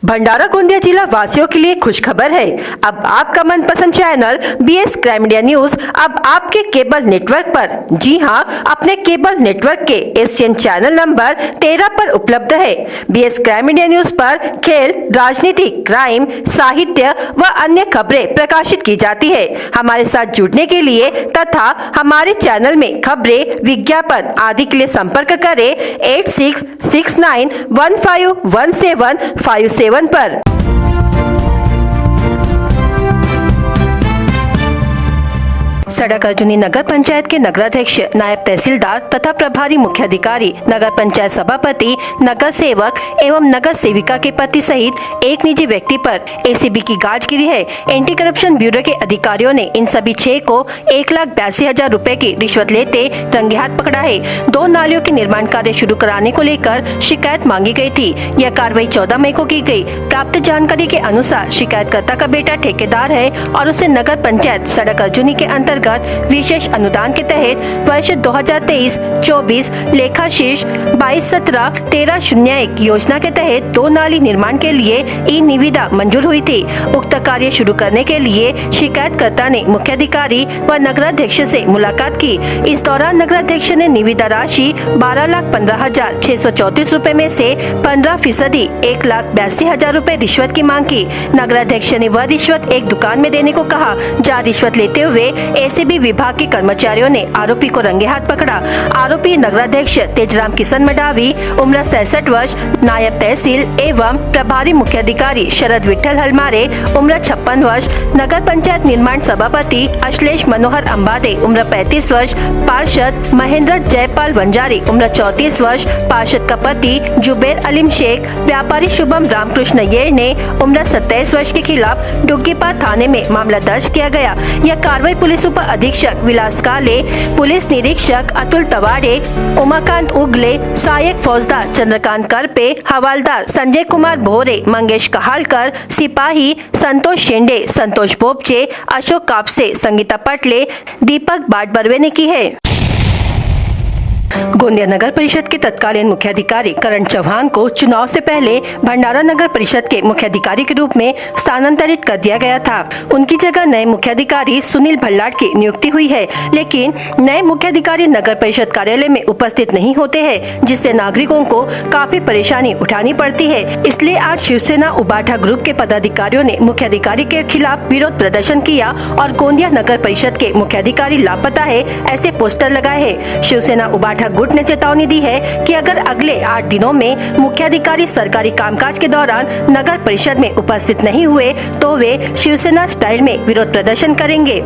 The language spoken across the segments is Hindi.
भंडारा गोंदिया जिला वासियों के लिए खुशखबर है। अब आपका मनपसंद channel BS crime media news अब आपके केबल नेटवर्क पर, जी हां, अपने केबल नेटवर्क के एशियन चैनल नंबर 13 पर उपलब्ध है। बीएस क्राइम मीडिया न्यूज पर खेल, राजनीति, क्राइम, साहित्य व अन्य खबरें प्रकाशित की जाती है। हमारे साथ जुड़ने के लिए तथा हमारे चैनल में खबरें, विज्ञापन आदि के लिए संपर्क करें 8669151757 पर। सड़क अर्जुनी नगर पंचायत के नगराध्यक्ष, नायब तहसीलदार तथा प्रभारी मुख्याधिकारी, नगर पंचायत सभापति, नगर सेवक एवं नगर सेविका के पति सहित एक निजी व्यक्ति पर एसीबी की गाज गिरी है। एंटी करप्शन ब्यूरो के अधिकारियों ने इन सभी 6 को 1,82,000 रुपए की रिश्वत लेते रंगे हाथ पकड़ा है। 2 नालियों के निर्माण कार्य शुरू कराने को लेकर शिकायत मांगी गई थी। यह कार्रवाई 14 मई को की गई। प्राप्त जानकारी के अनुसार शिकायतकर्ता का बेटा ठेकेदार है और उसे नगर पंचायत सड़क अर्जुनी के अंतर्गत विशेष अनुदान के तहत वर्ष 2023-24 लेखा शीर्ष 2217-1301 योजना के तहत 2 नाली निर्माण के लिए ई निविदा मंजूर हुई थी। उक्त कार्य शुरू करने के लिए शिकायतकर्ता ने मुख्याधिकारी व नगराध्यक्ष से मुलाकात की। इस दौरान नगराध्यक्ष ने निविदा राशि 12,15,634 रुपए में से 15% 1,82,000 रुपए रिश्वत की मांग की। नगराध्यक्ष ने वह रिश्वत एक दुकान में देने को कहा, जहाँ रिश्वत लेते हुए एसीबी विभाग के कर्मचारियों ने आरोपी को रंगे हाथ पकड़ा। आरोपी नगराध्यक्ष तेजराम किशन मडावी, उम्र 66 वर्ष, नायब तहसील एवं प्रभारी मुख्याधिकारी शरद विठल हलमारे, उम्र 56 वर्ष, नगर पंचायत निर्माण सभापति अश्लेष मनोहर अंबादे, उम्र 35 वर्ष, पार्षद महेंद्र जयपाल वंजारी, उम्र 34 वर्ष, पार्षद का पति जुबेर अलीम शेख, व्यापारी शुभम रामकृष्ण येर ने उम्र 27 वर्ष के खिलाफ डुग्गीपार थाने में मामला दर्ज किया गया। यह कार्रवाई पुलिस उप अधीक्षक विलास काले, पुलिस निरीक्षक अतुल तवाड़े, उमाकांत उगले, सहायक फौजदार चंद्रकांत करपे, हवालदार संजय कुमार भोरे, मंगेश कहालकर, सिपाही संतोष शेंडे, संतोष बोपचे, अशोक कापसे, संगीता पटले, दीपक बाटबरवे ने की है। गोंदिया नगर परिषद के तत्कालीन मुख्याधिकारी करण चौहान को चुनाव से पहले भंडारा नगर परिषद के मुख्याधिकारी के रूप में स्थानांतरित कर दिया गया था। उनकी जगह नए मुख्याधिकारी सुनील भल्लाट की नियुक्ति हुई है, लेकिन नए मुख्याधिकारी नगर परिषद कार्यालय में उपस्थित नहीं होते हैं, जिससे नागरिकों को काफी परेशानी उठानी पड़ती है। इसलिए आज शिवसेना उबाठा ग्रुप के पदाधिकारियों ने मुख्याधिकारी के खिलाफ विरोध प्रदर्शन किया और गोंदिया नगर परिषद के मुख्याधिकारी लापता है ऐसे पोस्टर लगाए हैं। शिवसेना उबाठा गुट ने चेतावनी दी है कि अगर अगले 8 दिनों में मुख्याधिकारी सरकारी कामकाज के दौरान नगर परिषद में उपस्थित नहीं हुए तो वे शिवसेना स्टाइल में विरोध प्रदर्शन करेंगे।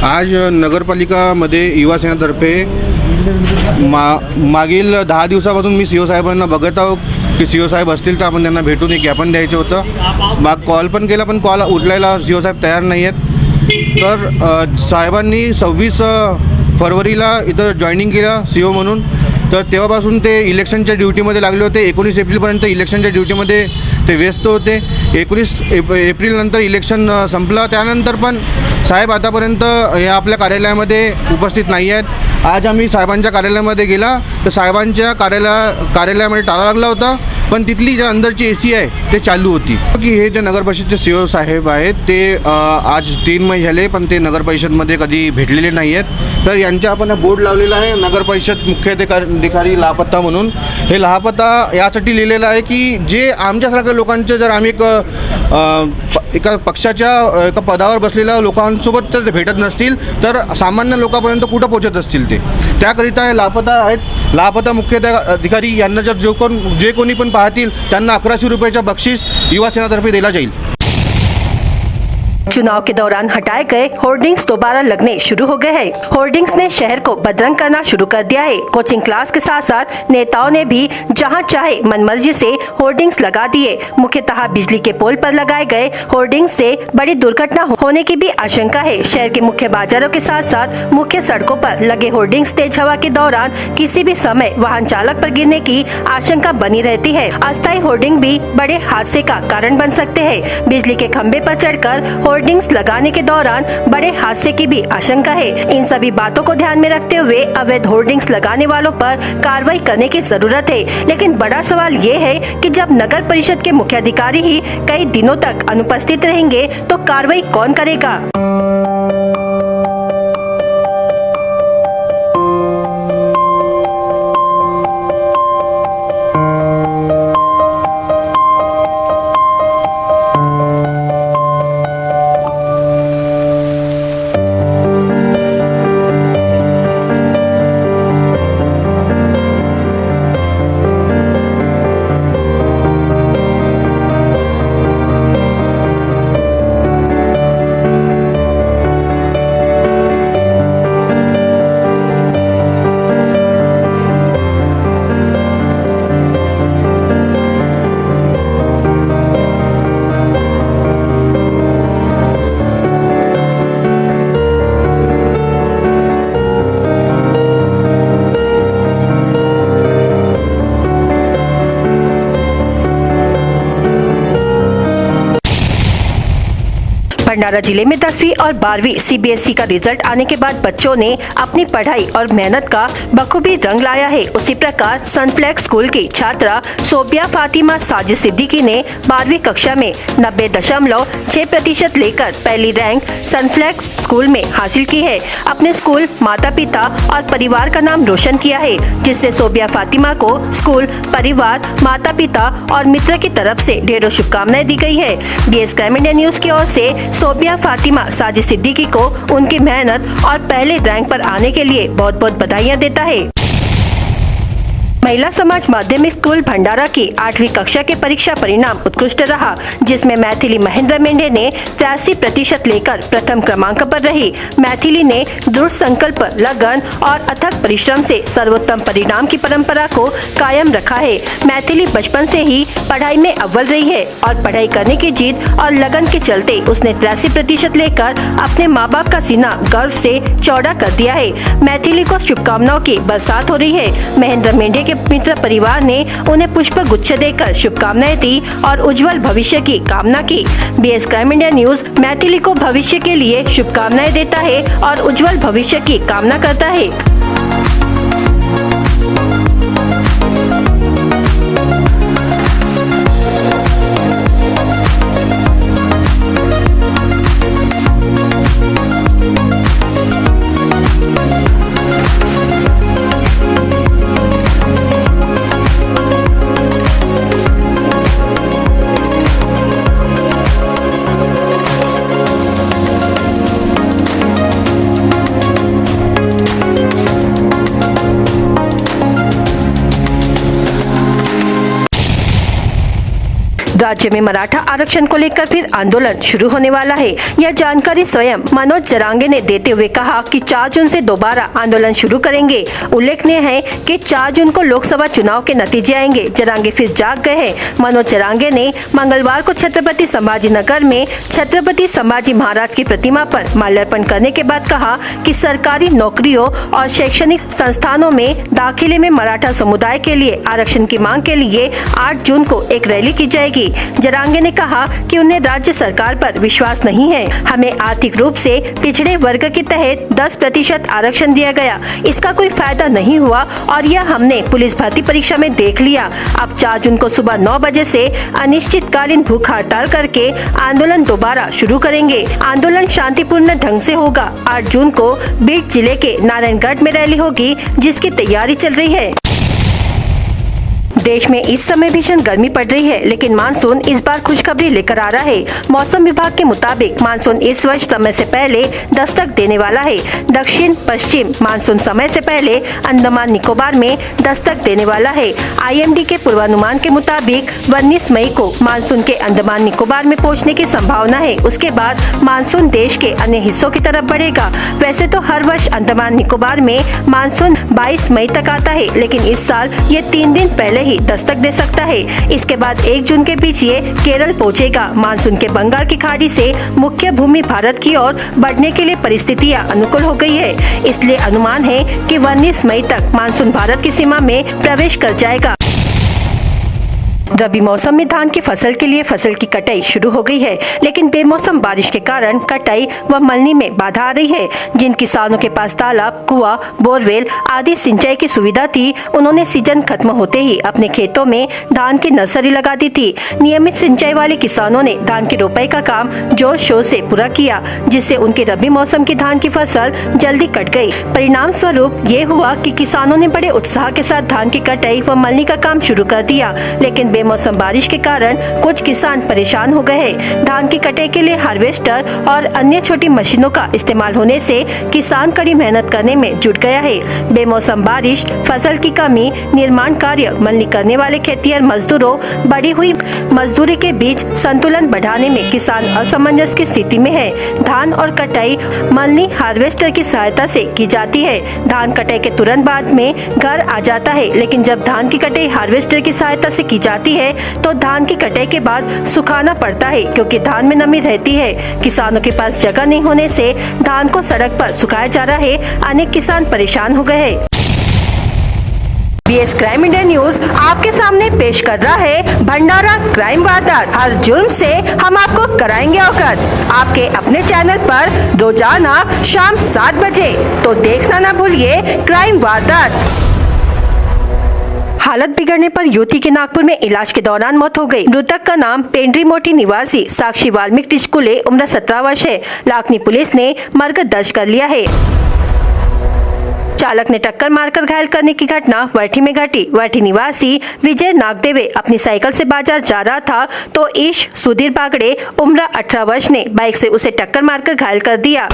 आज नगरपालिकामध्ये युवासेनेतर्फे मागील 10 दिवसापासून मी सीओ साहेबांना बघत आहो की सीओ साहेब असतील तर आपण त्यांना भेटून एक ज्ञापन द्यायचं होतं। मग कॉल पण केला पण कॉल उचलायला सीओ साहेब तयार नाही आहेत। तर साहेबांनी 26 फरवरीला इथं जॉईनिंग केलं सीओ म्हणून, तर तेव्हापासून ते इलेक्शनच्या ड्युटीमध्ये लागले होते। 19 एप्रिलपर्यंत इलेक्शनच्या ड्युटीमध्ये ते व्यस्त होते। 19 एप्रिलनंतर इलेक्शन संपलं, त्यानंतर पण साहेब आतापर्यंत या आपल्या कार्यालयामध्ये उपस्थित नाही आहेत आज आम्ही साहेबांच्या कार्यालयामध्ये गेला तर साहेबांच्या कार्यालयामध्ये ताला लागला होता, पण तिथली ज्या अंदरची AC आहे ते चालू होती. की हे जे नगर परिषदचे CO साहेब आहेत ते आज 3 महिने झाले पण ते नगर परिषदमध्ये कधी भेटलेले नाही आहेत. तर यांच्या आपण बोर्ड लावलेला आहे नगर परिषद मुख्य अधिकारी लापता म्हणून. हे लापता यासाठी लिहिलेलं आहे की जे आमच्यासारख्या लोकांचे जर आम्ही एका पक्षाच्या एका पदावर बसलेल्या लोकांसोबत जर भेटत नसतील तर सामान्य लोकांपर्यंत कुठं पोहोचत असतील ते, त्याकरिता हे लापता आहेत. लापता मुख्य अधिकारी यांना जर जे कोणी पण पाहतील त्यांना 1100 रुपयाचा बक्षीस युवा सेनातर्फे दिला जाईल. चुनाव के दौरान हटाए गए होर्डिंग्स दोबारा लगने शुरू हो गए हैं. होर्डिंग्स ने शहर को बदरंग करना शुरू कर दिया है. कोचिंग क्लास के साथ साथ नेताओं ने भी जहां चाहे मनमर्जी से होर्डिंग्स लगा दिए. मुख्यतः बिजली के पोल पर लगाए गए होर्डिंग्स से बड़ी दुर्घटना होने की भी आशंका है. शहर के मुख्य बाजारों के साथ साथ मुख्य सड़कों पर लगे होर्डिंग्स तेज हवा के दौरान किसी भी समय वाहन चालक पर गिरने की आशंका बनी रहती है. अस्थायी होर्डिंग भी बड़े हादसे का कारण बन सकते हैं. बिजली के खंभे पर चढ़कर होर्डिंग्स लगाने के दौरान बड़े हादसे की भी आशंका है. इन सभी बातों को ध्यान में रखते हुए अवैध होर्डिंग्स लगाने वालों पर कार्रवाई करने की जरूरत है. लेकिन बड़ा सवाल ये है कि जब नगर परिषद के मुख्य अधिकारी ही कई दिनों तक अनुपस्थित रहेंगे तो कार्रवाई कौन करेगा. भंडारा जिले में 10वीं और 12वीं CBSE का रिजल्ट आने के बाद बच्चों ने अपनी पढ़ाई और मेहनत का बखूबी रंग लाया है. उसी प्रकार सनफ्लैक्स स्कूल की छात्रा सोबिया फातिमा साजिद सिद्दीकी ने 12वीं कक्षा में 90.6% लेकर पहली रैंक सनफ्लैक्स स्कूल में हासिल की है. अपने स्कूल, माता पिता और परिवार का नाम रोशन किया है, जिससे सोबिया फातिमा को स्कूल, परिवार, माता पिता और मित्र की तरफ से ढेरों शुभकामनाएं दी गई है. BS क्राइम इंडिया न्यूज की ओर से सोबिया फातिमा साजिद सिद्दीकी को उनकी मेहनत और पहले रैंक पर आने के लिए बहुत बहुत बधाइयां देता है. महिला समाज माध्यमिक स्कूल भंडारा की 8वीं कक्षा के परीक्षा परिणाम उत्कृष्ट रहा, जिसमें मैथिली महेंद्र मेंढे ने 83% लेकर प्रथम क्रमांक पर रही. मैथिली ने दृढ़ संकल्प, लगन और अथक परिश्रम से सर्वोत्तम परिणाम की परंपरा को कायम रखा है. मैथिली बचपन से ही पढ़ाई में अव्वल रही है और पढ़ाई करने की जिद और लगन के चलते उसने 83% लेकर अपने माँ बाप का सीना गर्व से चौड़ा कर दिया है. मैथिली को शुभकामनाओं की बरसात हो रही है. महेंद्र मेंढे के मित्र परिवार ने उन्हें पुष्प गुच्छ देकर शुभकामनाएं दी और उज्जवल भविष्य की कामना की. BS crime India news Maithili को भविष्य के लिए शुभकामनाएं देता है और उज्जवल भविष्य की कामना करता है. राज्य में मराठा आरक्षण को लेकर फिर आंदोलन शुरू होने वाला है. यह जानकारी स्वयं मनोज जरांगे ने देते हुए कहा कि 4 जून से दोबारा आंदोलन शुरू करेंगे. उल्लेखनीय है कि 4 जून को लोकसभा चुनाव के नतीजे आएंगे. जरांगे फिर जाग गए हैं. मनोज जरांगे ने मंगलवार को छत्रपति संभाजी नगर में छत्रपति संभाजी महाराज की प्रतिमा पर माल्यार्पण करने के बाद कहा कि सरकारी नौकरियों और शैक्षणिक संस्थानों में दाखिले में मराठा समुदाय के लिए आरक्षण की मांग के लिए 8 जून को एक रैली की जाएगी. जरांगे ने कहा कि उन्हें राज्य सरकार पर विश्वास नहीं है। हमें आर्थिक रूप से पिछड़े वर्ग के तहत 10% आरक्षण दिया गया, इसका कोई फायदा नहीं हुआ और यह हमने पुलिस भर्ती परीक्षा में देख लिया। अब 4 जून को सुबह 9 बजे से अनिश्चितकालीन भूख हड़ताल करके आंदोलन दोबारा शुरू करेंगे। आंदोलन शांतिपूर्ण ढंग से होगा। 8 जून को बीड जिले के नारायणगढ़ में रैली होगी, जिसकी तैयारी चल रही है। देश में इस समय भीषण गर्मी पड़ रही है, लेकिन मानसून इस बार खुशखबरी लेकर आ रहा है। मौसम विभाग के मुताबिक मानसून इस वर्ष समय से पहले दस्तक देने वाला है। दक्षिण पश्चिम मानसून समय से पहले अंडमान निकोबार में दस्तक देने वाला है। IMD के पूर्वानुमान के मुताबिक 19 मई को मानसून के अंडमान निकोबार में पहुंचने की संभावना है। उसके बाद मानसून देश के अन्य हिस्सों की तरफ बढ़ेगा। वैसे तो हर वर्ष अंडमान निकोबार में मानसून 22 मई तक आता है, लेकिन इस साल ये 3 दिन पहले ही दस्तक दे सकता है। इसके बाद 1 जून के बीच ये केरल पहुंचेगा। मानसून के बंगाल की खाड़ी से मुख्य भूमि भारत की ओर बढ़ने के लिए परिस्थितियां अनुकूल हो गई है। इसलिए अनुमान है कि 19 मई तक मानसून भारत की सीमा में प्रवेश कर जाएगा। रबी मौसम में धान की फसल के लिए फसल की कटाई शुरू हो गई है, लेकिन बेमौसम बारिश के कारण कटाई व मलनी में बाधा आ रही है। जिन किसानों के पास तालाब, कुआं, बोरवेल आदि सिंचाई की सुविधा थी, उन्होंने सीजन खत्म होते ही अपने खेतों में धान की नर्सरी लगा दी थी। नियमित सिंचाई वाले किसानों ने धान की रोपाई का काम जोर शोर से पूरा किया, जिससे उनकी रबी मौसम की धान की फसल जल्दी कट गई। परिणाम स्वरूप ये हुआ कि किसानों ने बड़े उत्साह के साथ धान की कटाई व मलनी का काम शुरू कर दिया, लेकिन बेमौसम बारिश के कारण कुछ किसान परेशान हो गए हैं। धान की कटाई के लिए हार्वेस्टर और अन्य छोटी मशीनों का इस्तेमाल होने से किसान कड़ी मेहनत करने में जुट गया है। बेमौसम बारिश, फसल की कमी, निर्माण कार्य, मलनी करने वाले खेतिहर मजदूरों, बढ़ी हुई मजदूरी के बीच संतुलन बढ़ाने में किसान असमंजस की स्थिति में है। धान और कटाई मलनी हार्वेस्टर की सहायता से की जाती है। धान कटाई के तुरंत बाद में घर आ जाता है, लेकिन जब धान की कटाई हार्वेस्टर की सहायता से की जाती है तो धान की कटाई के बाद सुखाना पड़ता है, क्योंकि धान में नमी रहती है। किसानों के पास जगह नहीं होने से धान को सड़क पर सुखाया जा रहा है। अनेक किसान परेशान हो गए हैं। BS क्राइम इंडिया न्यूज आपके सामने पेश कर रहा है भंडारा क्राइम वारदात। हर जुर्म से हम आपको कराएंगे अवगत। आपके अपने चैनल पर रोजाना शाम 7 बजे, तो देखना ना भूलिए क्राइम वारदात। हालत बिगड़ने पर युवती की नागपुर में इलाज के दौरान मौत हो गई। मृतक का नाम पेंड्री मोटी निवासी साक्षी वाल्मीकि टिचकुले, उम्र 17 वर्ष है। लाखनी पुलिस ने मरकज दर्ज कर लिया है। चालक ने टक्कर मारकर घायल करने की घटना वर्ठी में घटी। वर्ठी निवासी विजय नागदेवे अपनी साइकिल से बाजार जा रहा था तो ईश सुधीर बागड़े, उम्र 18 वर्ष ने बाइक से उसे टक्कर मारकर घायल कर दिया।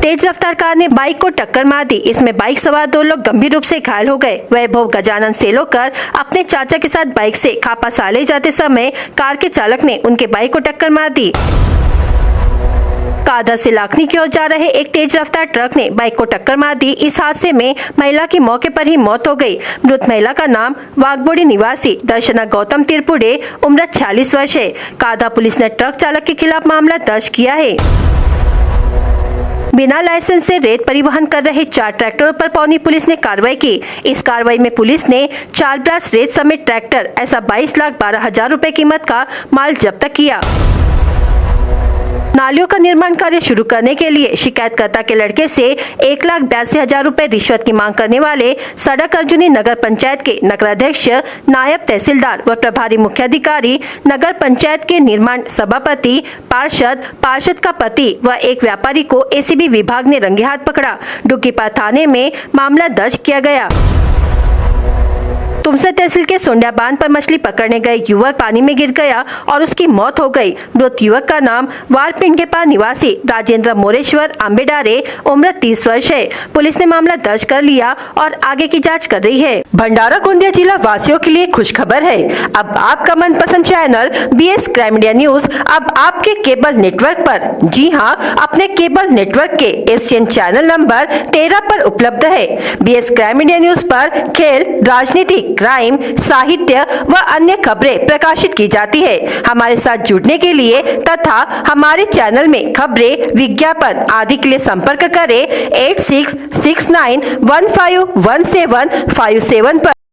तेज रफ्तार कार ने बाइक को टक्कर मार दी। इसमें बाइक सवार 2 लोग गंभीर रूप से घायल हो गए। वैभव गजानन सेलोकर अपने चाचा के साथ बाइक से खापा साले जाते समय कार के चालक ने उनके बाइक को टक्कर मार दी। कादर से लाखनी की ओर जा रहे एक तेज रफ्तार ट्रक ने बाइक को टक्कर मार दी। इस हादसे में महिला की मौके पर ही मौत हो गई। मृत महिला का नाम वाघबोड़ी निवासी दर्शना गौतम तिरपुड़े, उम्र 46 वर्ष है। कादा पुलिस ने ट्रक चालक के खिलाफ मामला दर्ज किया है। बिना लाइसेंस से रेत परिवहन कर रहे 4 ट्रैक्टरों पर पौनी पुलिस ने कार्रवाई की। इस कार्रवाई में पुलिस ने 4 ब्रास रेत समेत ट्रैक्टर ऐसा 22,12,000 रुपए कीमत का माल जब्त किया। नालियों का निर्माण कार्य शुरू करने के लिए शिकायतकर्ता के लड़के से 1,82,000 रुपए रिश्वत की मांग करने वाले सड़क अर्जुनी नगर पंचायत के नगराध्यक्ष, नायब तहसीलदार व प्रभारी मुख्याधिकारी, नगर पंचायत के निर्माण सभापति, पार्षद का पति व एक व्यापारी को ACB विभाग ने रंगे हाथ पकड़ा। डुग्गीपार थाने में मामला दर्ज किया गया। तुमसा तहसील के सोंडिया बांध पर मछली पकड़ने गए युवक पानी में गिर गया और उसकी मौत हो गई। मृत युवक का नाम वारपिंडेपार निवासी राजेंद्र मोरेश्वर आंबेडारे, उम्र 30 वर्ष है। पुलिस ने मामला दर्ज कर लिया और आगे की जांच कर रही है। भंडारा गोंदिया जिला वासियों के लिए खुशखबर है। अब आपका मनपसंद channel BS crime India news अब आपके केबल नेटवर्क पर, जी हाँ, अपने केबल नेटवर्क के एशियन चैनल नंबर 13 पर उपलब्ध है। BS क्राइम इंडिया न्यूज पर खेल, राजनीति, क्राइम, साहित्य व अन्य खबरें प्रकाशित की जाती है। हमारे साथ जुड़ने के लिए तथा हमारे चैनल में खबरें, विज्ञापन आदि के लिए संपर्क करें 8669151757 पर।